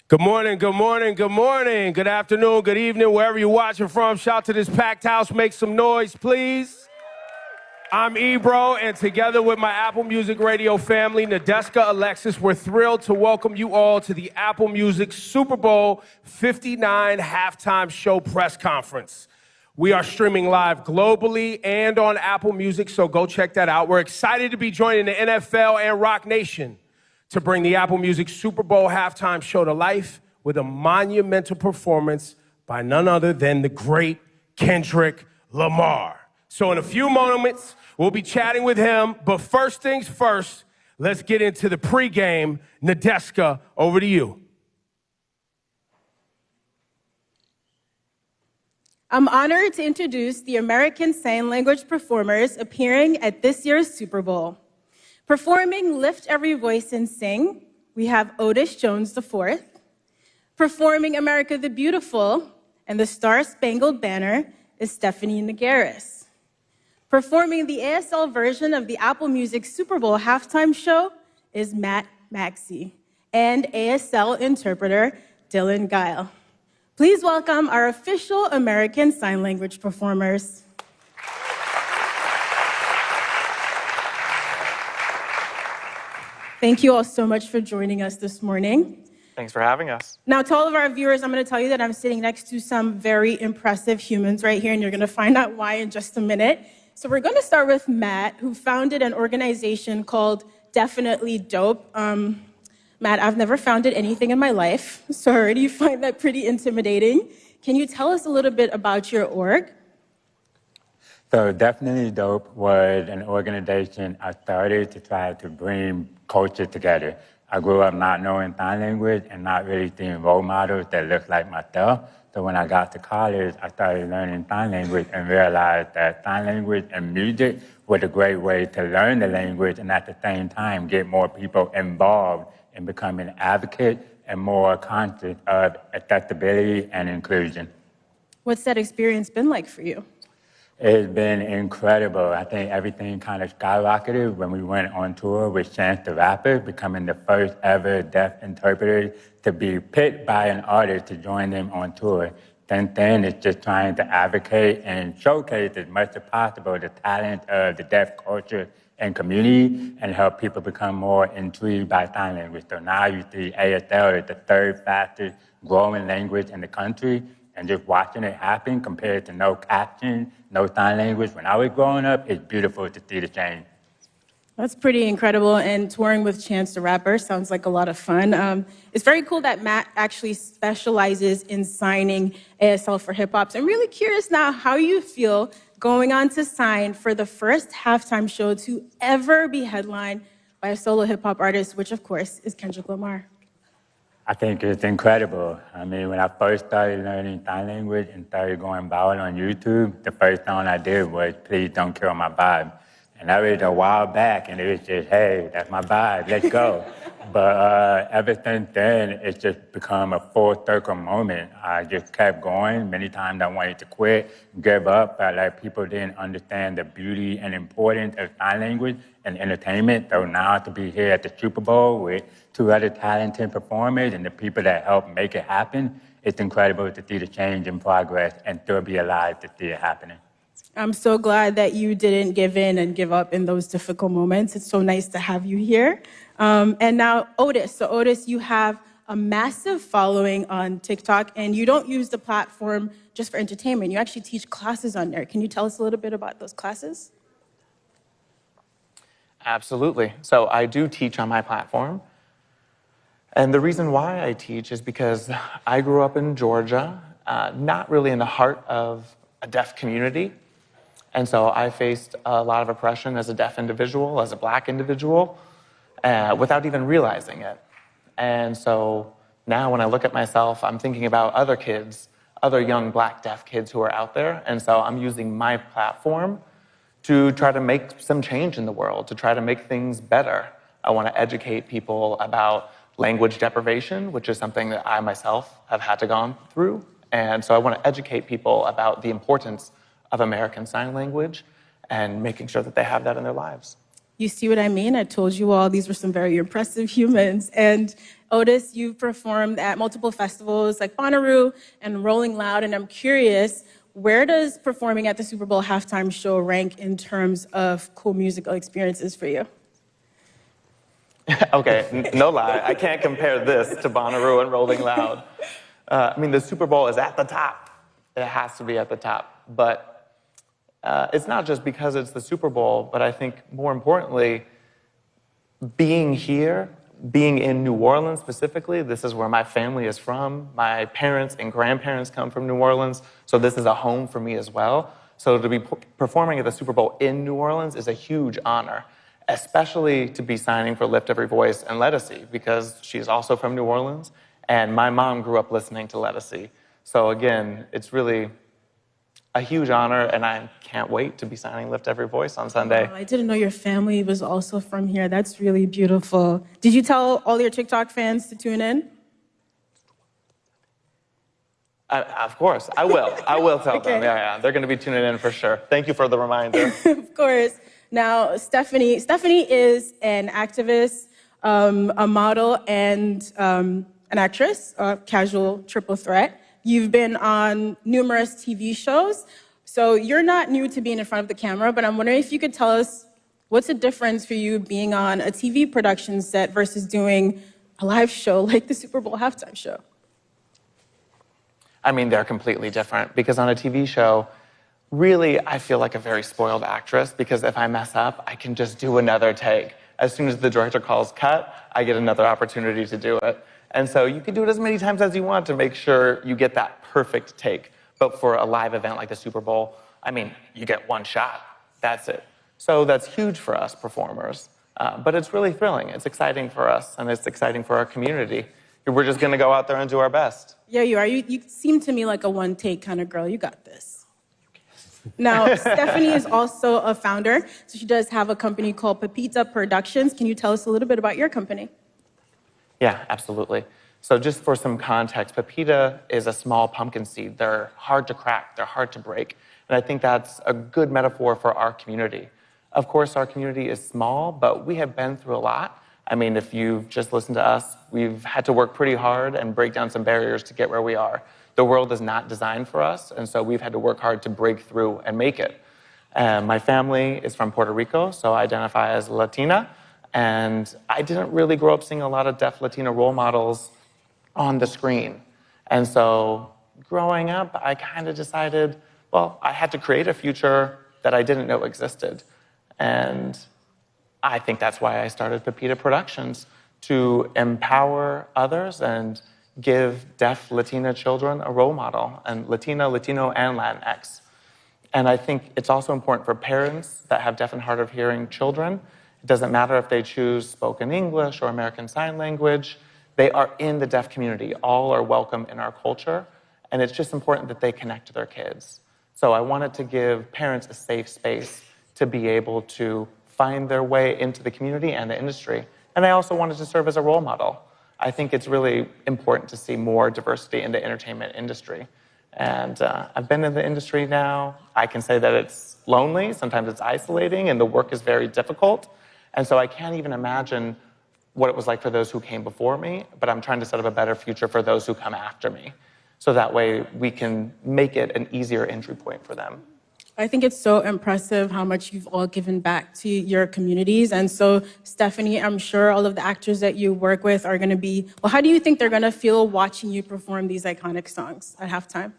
Good morning, good morning, good morning. Good afternoon, good evening, wherever you're watching from. Shout to this packed house. Make some noise, please. I'm Ebro, and together with my Apple Music Radio family, Nadeska, Alexis, we're thrilled to welcome you all to the Apple Music Super Bowl 59 halftime show press conference. We are streaming live globally and on Apple Music, so go check that out. We're excited to be joining the NFL and Rock Nation to bring the Apple Music Super Bowl halftime show to life with a monumental performance by none other than the great Kendrick Lamar. So in a few moments, we'll be chatting with him, but first things first, let's get into the pregame. Nadeska, over to you. I'm honored to introduce the American Sign Language performers appearing at this year's Super Bowl. Performing Lift Every Voice and Sing, we have Otis Jones IV. Performing America the Beautiful and the Star-Spangled Banner is Stephanie Nagaris. Performing the ASL version of the Apple Music Super Bowl halftime show is Maxie and ASL interpreter Dylan Guile. Please welcome our official American Sign Language performers. Thank you all so much for joining us this morning. Thanks for having us. Now, to all of our viewers, I'm going to tell you that I'm sitting next to some very impressive humans right here, and you're going to find out why in just a minute. So we're going to start with Matt, who founded an organization called Definitely Dope. Matt, I've never founded anything in my life, so I already find that pretty intimidating. Can you tell us a little bit about your org? So Definitely Dope was an organization I started to try to bring culture together. I grew up not knowing sign language and not really seeing role models that looked like myself. So when I got to college, I started learning sign language and realized that sign language and music was a great way to learn the language and at the same time get more people involved in becoming advocates and more conscious of accessibility and inclusion. What's that experience been like for you? It's been incredible. I think everything kind of skyrocketed when we went on tour with Chance the Rapper, becoming the first ever deaf interpreter to be picked by an artist to join them on tour. Since then, it's just trying to advocate and showcase as much as possible the talent of the deaf culture and community and help people become more intrigued by sign language. So now you see ASL is the third fastest growing language in the country. And just watching it happen compared to no caption, no sign language. When I was growing up, it's beautiful to see the change. That's pretty incredible, and touring with Chance the Rapper sounds like a lot of fun. It's very cool that Matt actually specializes in signing ASL for hip-hop. So I'm really curious now how you feel going on to sign for the first halftime show to ever be headlined by a solo hip-hop artist, which of course is Kendrick Lamar. I think it's incredible. I mean, when I first started learning sign language and started going viral on YouTube, the first song I did was Please Don't Kill My Vibe. And that was a while back, and it was just, hey, that's my vibe, let's go. But ever since then, it's just become a full circle moment. I just kept going. Many times I wanted to quit, give up, but like people didn't understand the beauty and importance of sign language and entertainment. So now to be here at the Super Bowl with two other talented performers and the people that helped make it happen, it's incredible to see the change and progress and still be alive to see it happening. I'm so glad that you didn't give in and give up in those difficult moments. It's so nice to have you here. And now Otis. So Otis, you have a massive following on TikTok, and you don't use the platform just for entertainment. You actually teach classes on there. Can you tell us a little bit about those classes? Absolutely. So I do teach on my platform. And the reason why I teach is because I grew up in Georgia, not really in the heart of a deaf community. And so I faced a lot of oppression as a deaf individual, as a Black individual, without even realizing it. And so now when I look at myself, I'm thinking about other kids, other young Black deaf kids who are out there. And so I'm using my platform to try to make some change in the world, to try to make things better. I want to educate people about language deprivation, which is something that I myself have had to go through. And so I want to educate people about the importance of American Sign Language and making sure that they have that in their lives. You see what I mean? I told you all these were some very impressive humans. And Otis, you've performed at multiple festivals like Bonnaroo and Rolling Loud, and I'm curious, where does performing at the Super Bowl halftime show rank in terms of cool musical experiences for you? Okay, no lie, I can't compare this to Bonnaroo and Rolling Loud. I mean, the Super Bowl is at the top. It has to be at the top. But it's not just because it's the Super Bowl, but I think more importantly, being here, being in New Orleans specifically, this is where my family is from. My parents and grandparents come from New Orleans, so this is a home for me as well. So to be performing at the Super Bowl in New Orleans is a huge honor, especially to be signing for Lift Every Voice and Lettucey, because she's also from New Orleans, and my mom grew up listening to Lettucey. So again, it's really a huge honor, and I can't wait to be signing Lift Every Voice on Sunday. Oh, I didn't know your family was also from here. That's really beautiful. Did you tell all your TikTok fans to tune in? Of course, I will. I will tell Okay. them. Yeah, they're going to be tuning in for sure. Thank you for the reminder. Of course. Now, Stephanie is an activist, a model, and an actress, a casual triple threat. You've been on numerous TV shows, so you're not new to being in front of the camera, but I'm wondering if you could tell us what's the difference for you being on a TV production set versus doing a live show like the Super Bowl halftime show? I mean, they're completely different because on a TV show, really, I feel like a very spoiled actress because if I mess up, I can just do another take. As soon as the director calls cut, I get another opportunity to do it. And so you can do it as many times as you want to make sure you get that perfect take. But for a live event like the Super Bowl, I mean, you get one shot. That's it. So that's huge for us performers. But it's really thrilling. It's exciting for us, and it's exciting for our community. We're just going to go out there and do our best. Yeah, you are. You seem to me like a one-take kind of girl. You got this. Now, Stephanie is also a founder, so she does have a company called Pepita Productions. Can you tell us a little bit about your company? Yeah, absolutely. So just for some context, Pepita is a small pumpkin seed. They're hard to crack, they're hard to break. And I think that's a good metaphor for our community. Of course, our community is small, but we have been through a lot. I mean, if you've just listened to us, we've had to work pretty hard and break down some barriers to get where we are. The world is not designed for us, and so we've had to work hard to break through and make it. My family is from Puerto Rico, so I identify as Latina, and I didn't really grow up seeing a lot of deaf Latina role models on the screen. And so growing up, I kind of decided, well, I had to create a future that I didn't know existed. And I think that's why I started Pepita Productions, to empower others and give deaf Latina children a role model, and Latino, and Latinx. And I think it's also important for parents that have deaf and hard of hearing children. It doesn't matter if they choose spoken English or American Sign Language. They are in the deaf community. All are welcome in our culture. And it's just important that they connect to their kids. So I wanted to give parents a safe space to be able to find their way into the community and the industry. And I also wanted to serve as a role model. I think it's really important to see more diversity in the entertainment industry. And I've been in the industry now. I can say that it's lonely, sometimes it's isolating, and the work is very difficult. And so I can't even imagine what it was like for those who came before me, but I'm trying to set up a better future for those who come after me. So that way we can make it an easier entry point for them. I think it's so impressive how much you've all given back to your communities. And so, Stephanie, I'm sure all of the actors that you work with are going to be, well, how do you think they're going to feel watching you perform these iconic songs at halftime?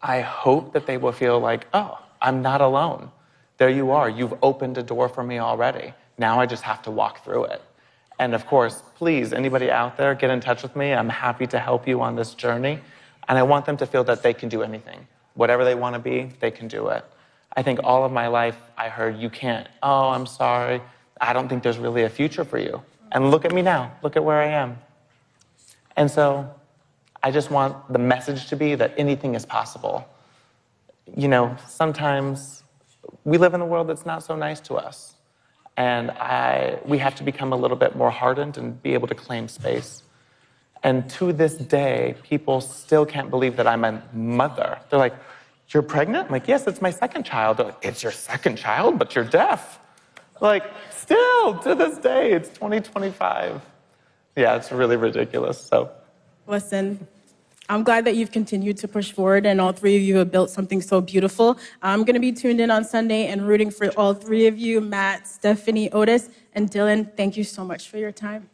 I hope that they will feel like, oh, I'm not alone. There you are. You've opened a door for me already. Now I just have to walk through it. And of course, please, anybody out there, get in touch with me. I'm happy to help you on this journey. And I want them to feel that they can do anything. Whatever they want to be, they can do it. I think all of my life, I heard, you can't. Oh, I'm sorry. I don't think there's really a future for you. And look at me now. Look at where I am. And so I just want the message to be that anything is possible. You know, sometimes we live in a world that's not so nice to us. And we have to become a little bit more hardened and be able to claim space. And to this day, people still can't believe that I'm a mother. They're like, you're pregnant? I'm like, yes, it's my second child. They're like, it's your second child, but you're deaf. Like, still, to this day, it's 2025. Yeah, it's really ridiculous, so. Listen, I'm glad that you've continued to push forward and all three of you have built something so beautiful. I'm going to be tuned in on Sunday and rooting for all three of you, Matt, Stephanie, Otis, and Dylan. Thank you so much for your time.